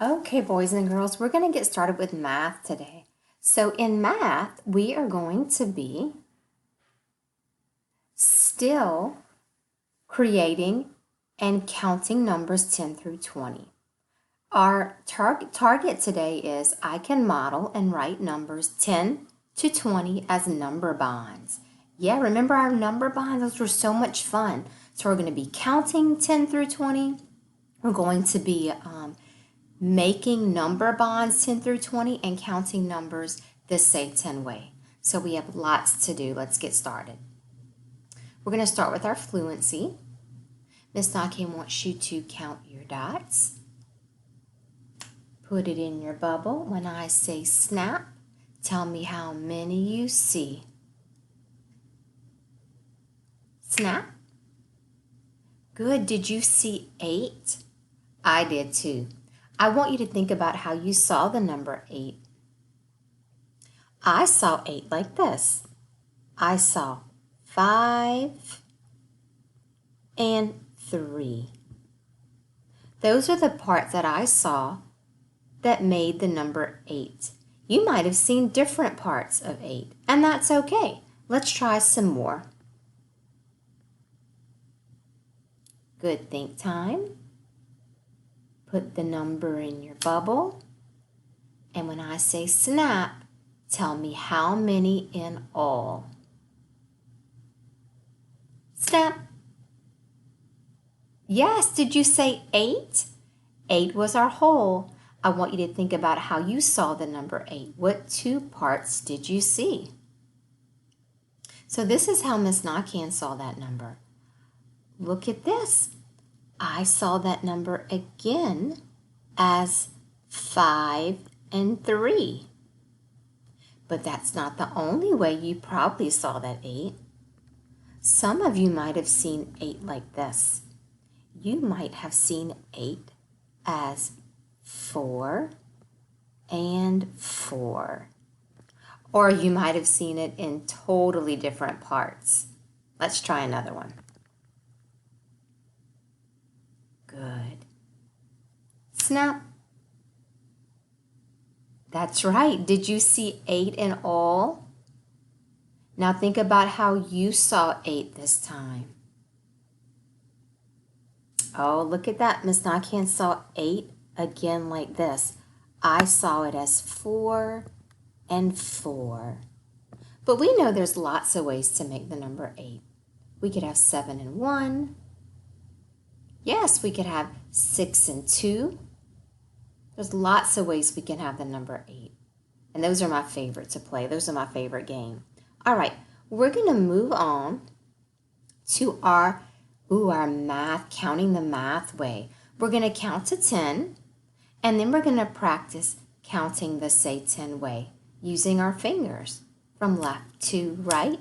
Okay, boys and girls, we're going to get started with math today. So in math, we are going to be still creating and counting numbers 10 through 20. Our target today is I can model and write numbers 10 to 20 as number bonds. Yeah, remember our number bonds? Those were so much fun. So we're going to be counting 10 through 20. We're going to be making number bonds 10 through 20 and counting numbers the say 10 way. So we have lots to do. Let's get started. We're going to start with our fluency. Miss Nakia wants you to count your dots. Put it in your bubble. When I say snap, tell me how many you see. Snap. Good. Did you see 8? I did too. I want you to think about how you saw the number 8. I saw 8 like this. I saw 5 and 3. Those are the parts that I saw that made the number 8. You might have seen different parts of 8, and that's okay. Let's try some more. Good think time. Put the number in your bubble. And when I say snap, tell me how many in all. Snap. Yes, did you say 8? 8 was our whole. I want you to think about how you saw the number 8. What two parts did you see? So this is how Miss Nakian saw that number. Look at this. I saw that number again as 5 and 3. But that's not the only way you probably saw that 8. Some of you might have seen 8 like this. You might have seen 8 as 4 and 4. Or you might have seen it in totally different parts. Let's try another one. Good. Snap. That's right. Did you see 8 in all? Now think about how you saw 8 this time. Oh, look at that. Miss Nakian saw 8 again like this. I saw it as 4 and 4. But we know there's lots of ways to make the number 8. We could have 7 and 1. Yes, we could have 6 and 2. There's lots of ways we can have the number 8. And those are my favorite to play. Those are my favorite game. All right, we're going to move on to our math, counting the math way. We're going to count to 10, and then we're going to practice counting the say 10 way using our fingers from left to right.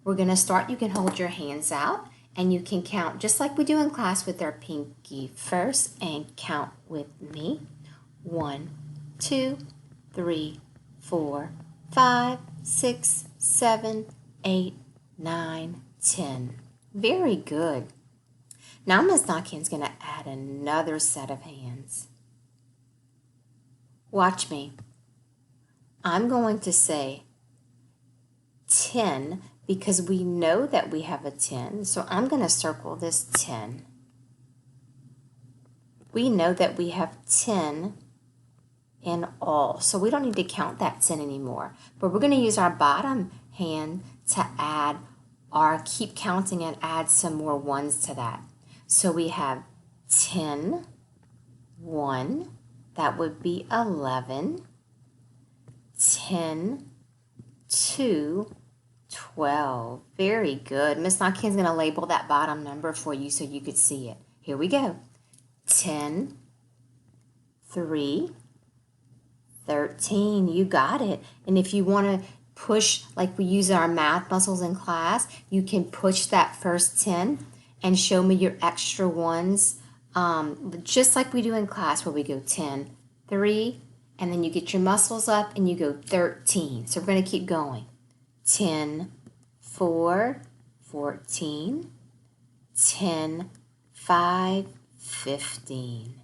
We're going to start. You can hold your hands out, and you can count just like we do in class with our pinky first, and count with me. 1, 2, 3, 4, 5, 6, 7, 8, 9, 10. Very good. Now Miss Nakian's going to add another set of hands. Watch me. I'm going to say 10 because we know that we have a 10. So I'm going to circle this 10. We know that we have 10 in all. So we don't need to count that 10 anymore. But we're going to use our bottom hand to add or keep counting and add some more ones to that. So we have 10, 1, that would be 11, 10, 2, 12. Very good. Miss Nakian's going to label that bottom number for you so you could see it. Here we go. 10, 3, 13. You got it. And if you want to push, like we use our math muscles in class, you can push that first 10 and show me your extra ones, just like we do in class where we go 10, 3, and then you get your muscles up and you go 13. So we're going to keep going. 10, 4, 14, 10, 5, 15.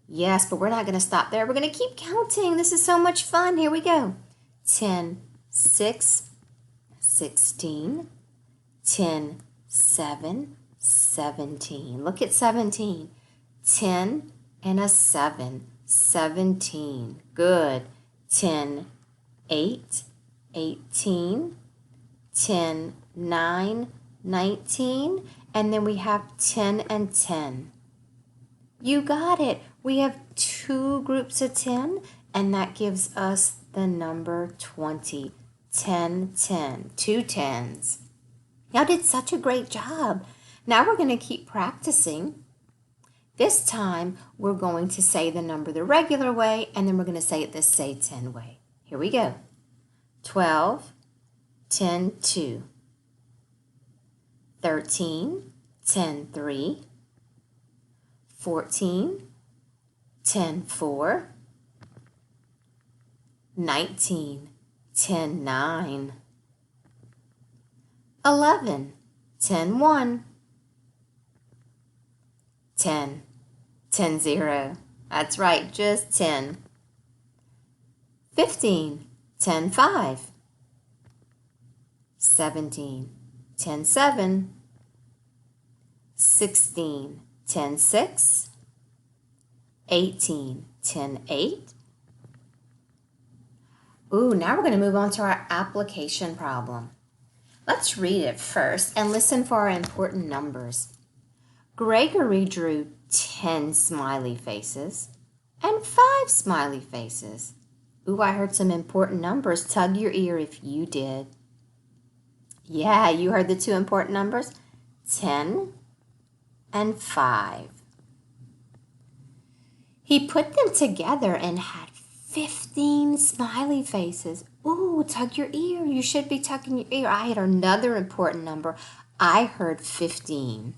Yes, but we're not going to stop there. We're going to keep counting. This is so much fun. Here we go. 10, 6, 16, 10, 7, 17. Look at 17. 10 and a 7, 17. Good. 10, 8, 18, 10, 9, 19, and then we have 10 and 10. You got it. We have two groups of 10, and that gives us the number 20. 10, 10. Two tens. Y'all did such a great job. Now we're going to keep practicing. This time, we're going to say the number the regular way, and then we're going to say it the say 10 way. Here we go. 12, 10, 2. 13, 10, 3. 14, 10, 4. 19, 10, 9. 11, 10, 1. 10, 10, 0. That's right, just 10. 15, 10, 5. 17, 10, 7. 16, 10, 6. 18, 10, 8. Ooh, now we're going to move on to our application problem. Let's read it first and listen for our important numbers. Gregory drew 10 smiley faces and 5 smiley faces. Ooh, I heard some important numbers. Tug your ear if you did. Yeah, you heard the two important numbers, 10 and 5. He put them together and had 15 smiley faces. Ooh, tug your ear. You should be tugging your ear. I had another important number. I heard 15.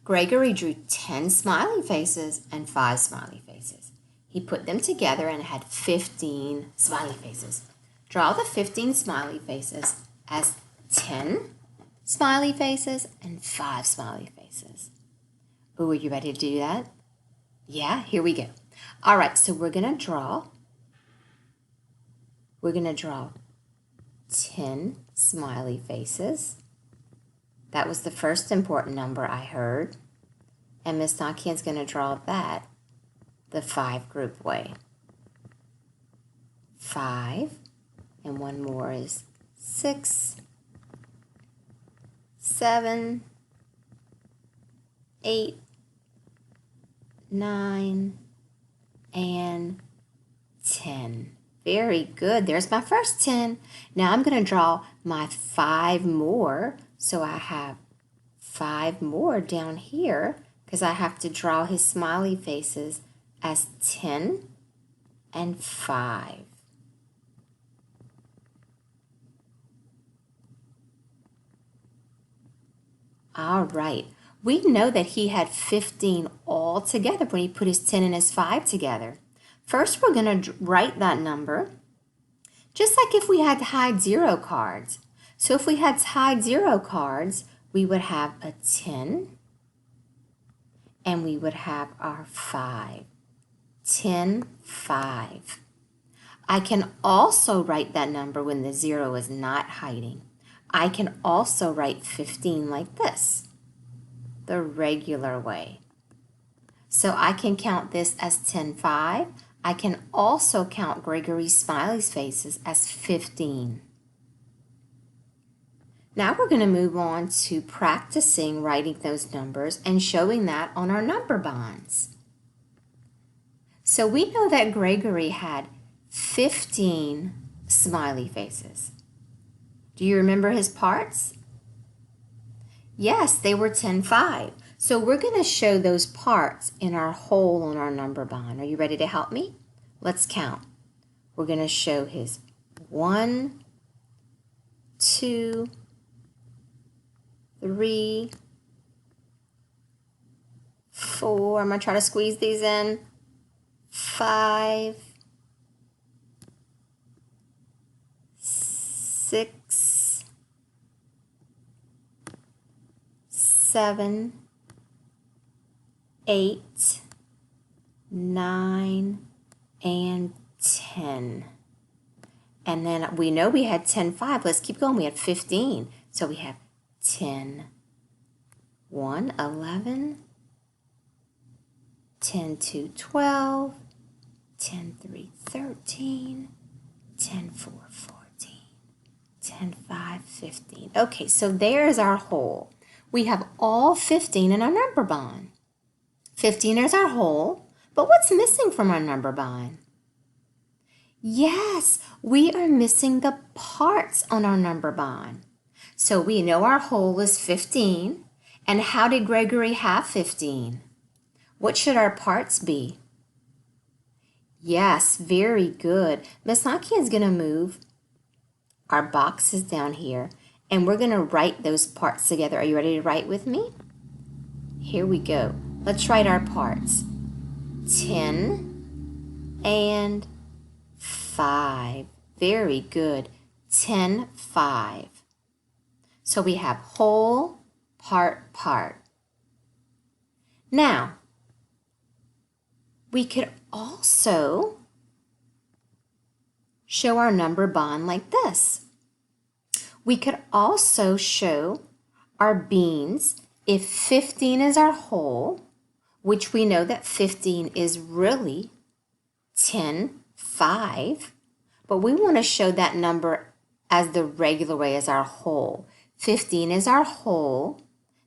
Gregory drew 10 smiley faces and 5 smiley faces. He put them together and had 15 smiley faces. Draw the 15 smiley faces as 10 smiley faces and 5 smiley faces. Ooh, are you ready to do that? Yeah, here we go. All right, so we're going to draw 10 smiley faces. That was the first important number I heard. And Miss Nakian's going to draw that the 5 group way. 5, and one more is 6, 7, 8, 9, and 10. Very good. There's my first 10. Now I'm going to draw my 5 more. So I have 5 more down here because I have to draw his smiley faces as 10 and 5. All right. We know that he had 15 all together when he put his 10 and his 5 together. First, we're going to write that number just like if we had hide 0 cards. So if we had hide 0 cards, we would have a 10 and we would have our 5. 10, 5. I can also write that number when the 0 is not hiding. I can also write 15 like this, the regular way. So I can count this as 10, 5. I can also count Gregory's smiley faces as 15. Now we're going to move on to practicing writing those numbers and showing that on our number bonds. So we know that Gregory had 15 smiley faces. Do you remember his parts? Yes, they were 10, 5. So we're going to show those parts in our whole on our number bond. Are you ready to help me? Let's count. We're going to show his 1, 2, 3, 4. I'm going to try to squeeze these in. 5, 6, 7, 8, 9, and 10. And then we know we had 10, 5. Let's keep going. We had 15. So we have 10, 1, 11, 10, 2, 12, 10, 3, 13, 10, 4, 14, 10, 5, 15. Okay, so there's our whole. We have all 15 in our number bond. 15 is our whole, but what's missing from our number bond? Yes, we are missing the parts on our number bond. So we know our whole is 15. And how did Gregory have 15? What should our parts be? Yes, very good. Miss Naki is going to move our boxes down here, and we're going to write those parts together. Are you ready to write with me? Here we go. Let's write our parts. 10 and 5. Very good. 10, 5. So we have whole, part, part. Now, we could also show our number bond like this. We could also show our beans if 15 is our whole, which we know that 15 is really 10, 5, but we want to show that number as the regular way as our whole. 15 is our whole.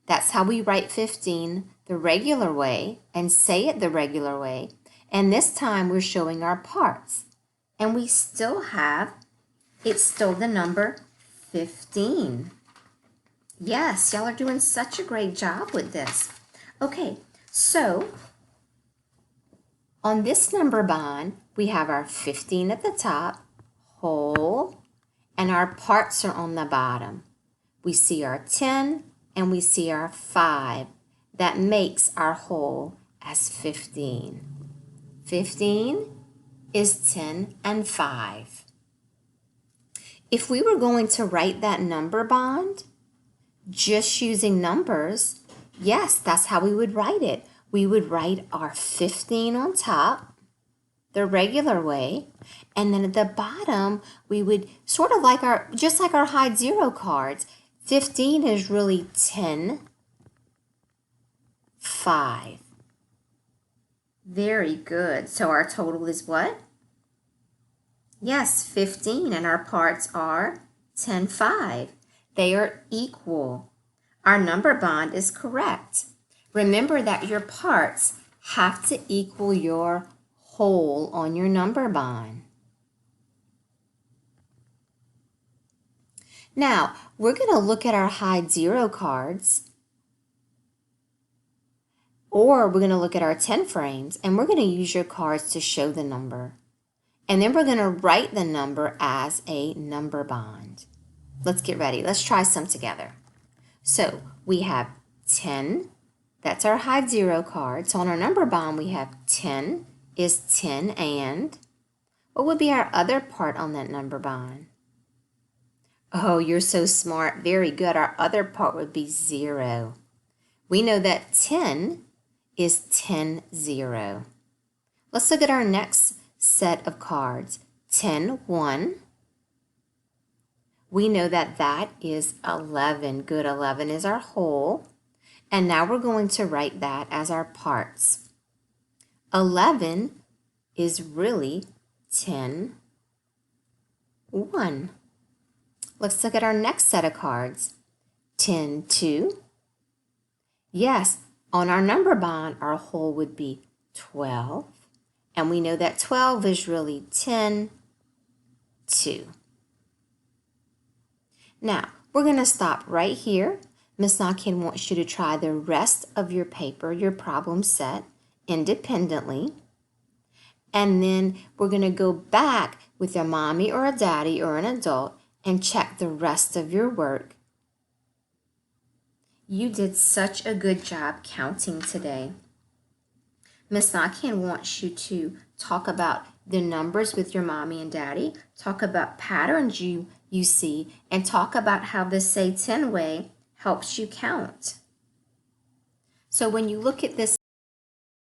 That's how we write 15 the regular way and say it the regular way. And this time we're showing our parts. And we still have, it's still the number 15. Yes, y'all are doing such a great job with this. Okay, so on this number bond, we have our 15 at the top, whole, and our parts are on the bottom. We see our 10 and we see our 5. That makes our whole as 15. 15 is 10 and 5. If we were going to write that number bond just using numbers, yes, that's how we would write it. We would write our 15 on top, the regular way, and then at the bottom, we would sort of like just like our hide zero cards, 15 is really 10, 5. Very good. So our total is what? Yes, 15, and our parts are 10, 5. They are equal. Our number bond is correct. Remember that your parts have to equal your whole on your number bond. Now, we're going to look at our hide zero cards, or we're going to look at our 10 frames, and we're going to use your cards to show the number. And then we're going to write the number as a number bond. Let's get ready. Let's try some together. So we have 10. That's our hide zero card. So on our number bond, we have 10 is 10 and what would be our other part on that number bond? Oh, you're so smart. Very good. Our other part would be 0. We know that 10 is 10, 0. Let's look at our next set of cards. 10, 1. We know that that is 11. Good. 11 is our whole. And now we're going to write that as our parts. 11 is really 10, 1. Let's look at our next set of cards. 10, 2. Yes, on our number bond, our whole would be 12. And we know that 12 is really 10, 2. Now, we're going to stop right here. Miss Nakin wants you to try the rest of your paper, your problem set, independently. And then we're going to go back with a mommy or a daddy or an adult and check the rest of your work. You did such a good job counting today. Miss Nakin wants you to talk about the numbers with your mommy and daddy, talk about patterns you see, and talk about how the Say 10 way helps you count. So when you look at this